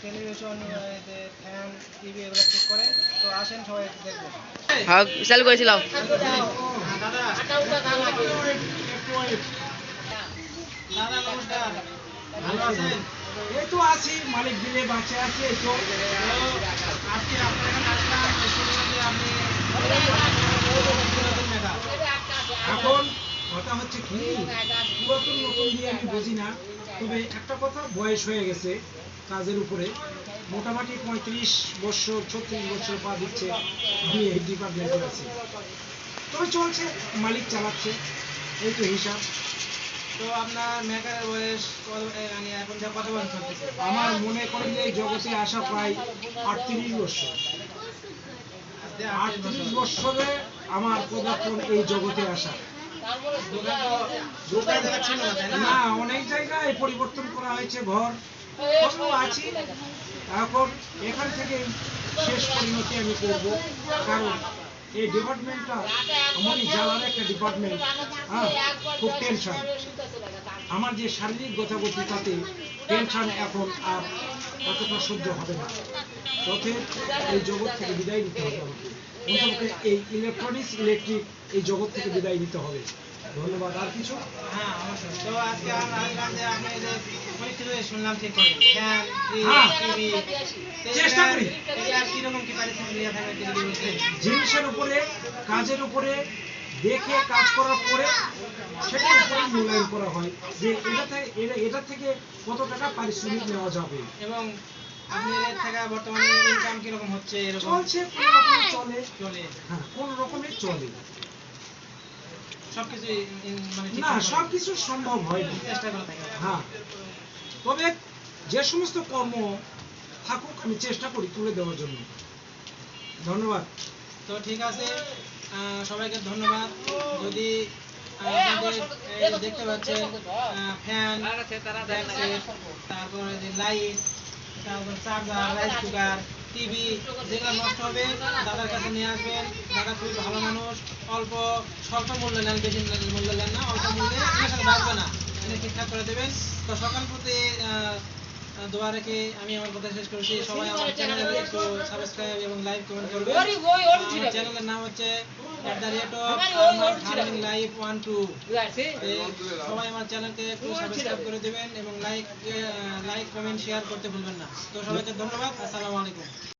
Television, fan, TV এগুলো ঠিক করে। তো আসেন সবাই দেখবেন। হ্যাঁ, চালু করেছিলাম। দাদা দাদা নমস্কার, ভালো আছেন? এই তো আছি, মালিক দিলে বাঁচে আছি। এই তো আজকে আপনার এখানে আসলাম শুনলাম যে আপনি পুরাতন মেধা। এখন কথা হচ্ছে কি, পুরাতন নতুন দিয়ে আমি বুঝি না, তবে একটা কথা, বয়স হয়ে গেছে কাজের উপরে। মোটামুটি 35 বছর 36 বছর পা দিচ্ছে আমি এই ডিপার্টমেন্টে আছি। তবে চলছে, মালিক চালাচ্ছে, এই তো হিসাব। তো আপনার মেকারের বয়স মানে এখন যা কত বছর চলতেছে? আমার মনে করেন যে এই জগতে আসা প্রায় 38 বছর। 38 বছরে আমার পদার্পণ এই জগতে আসা। দোকান তো দোকান জায়গা ছিল না, তাই না? না, অনেক জায়গায় পরিবর্তন করা হয়েছে ঘর, তবুও আছি। এখন এখান থেকে শেষ পরিণতি আমি করব, কারণ এই ডিপার্টমেন্টটা আমারই জ্বালার একটা ডিপার্টমেন্ট। হ্যাঁ, খুব টেনশন। আমার যে শারীরিক গতাগতি, তাতে টেনশন এখন আর অতটা সহ্য হবে না। তবে এই জগৎ থেকে বিদায় নিতে হবে আমাকে, অন্তত এই ইলেকট্রনিক্স ইলেকট্রিক এই জগৎ থেকে বিদায় নিতে হবে। ধন্যবাদ। আর কিছু? হ্যাঁ, অবশ্যই। তো আজকে আমরা আসলাম যে আপনি যে অনেক কিছু শুনলাম ঠিক করে, ফ্যান, হ্যাঁ, টিভি, চেষ্টা করি। আর কিরকম কি পারিশ্রমিক দিয়ে থাকবে কিছু কি বলছেন? জিনিসের উপরে, কাজের উপরে দেখে কাজ করার পরে সেটার উপরে মূল্যায়ন করা হয় যে এটা থেকে কত টাকা পারিশ্রমিক নেওয়া যাবে। এবং আপনি এর থেকে বর্তমানে ইনকাম কিরকম হচ্ছে? এরকম চলছে, কোন রকমের চলে। চলে হ্যাঁ, কোন রকমের চলে। সবকিছু মানে না, ঠিকঠাক সবকিছু সম্ভব হয় না। চেষ্টা করে থাকি। হ্যাঁ, তবে যে সমস্ত কর্ম থাকুক আমি চেষ্টা করি তুলে দেওয়ার জন্য। ধন্যবাদ। তো ঠিক আছে, সবাইকে ধন্যবাদ। যদি আপনাদের এই যে দেখতে পাচ্ছেন ফ্যান, তারপরে যে লাইট, তারপর চার্জার, রাইস কুকার, টিভি যেগুলো নষ্ট হবে দাদার কাছে নিয়ে আসবেন। দাদা খুবই ভালো মানুষ, অল্প স্বল্প মূল্যে নেন, বেশি মূল্যে নেন না, অল্প মূল্যে এর সাথে বাড়বে না, এনে ঠিকঠাক করে দেবেন। তো সকাল প্রতি দোয়া রেখে আমি আমার কথা শেষ করেছি। সবাই আমার চ্যানেলে একটু সাবস্ক্রাইব এবং লাইক কমেন্ট করবেন। আমার চ্যানেলের নাম হচ্ছে @life12। সবাই আমার চ্যানেলকে একটু সাবস্ক্রাইব করে দেবেন এবং লাইক কমেন্ট শেয়ার করতে ভুলবেন না। তো সবাইকে ধন্যবাদ। আসসালামু আলাইকুম।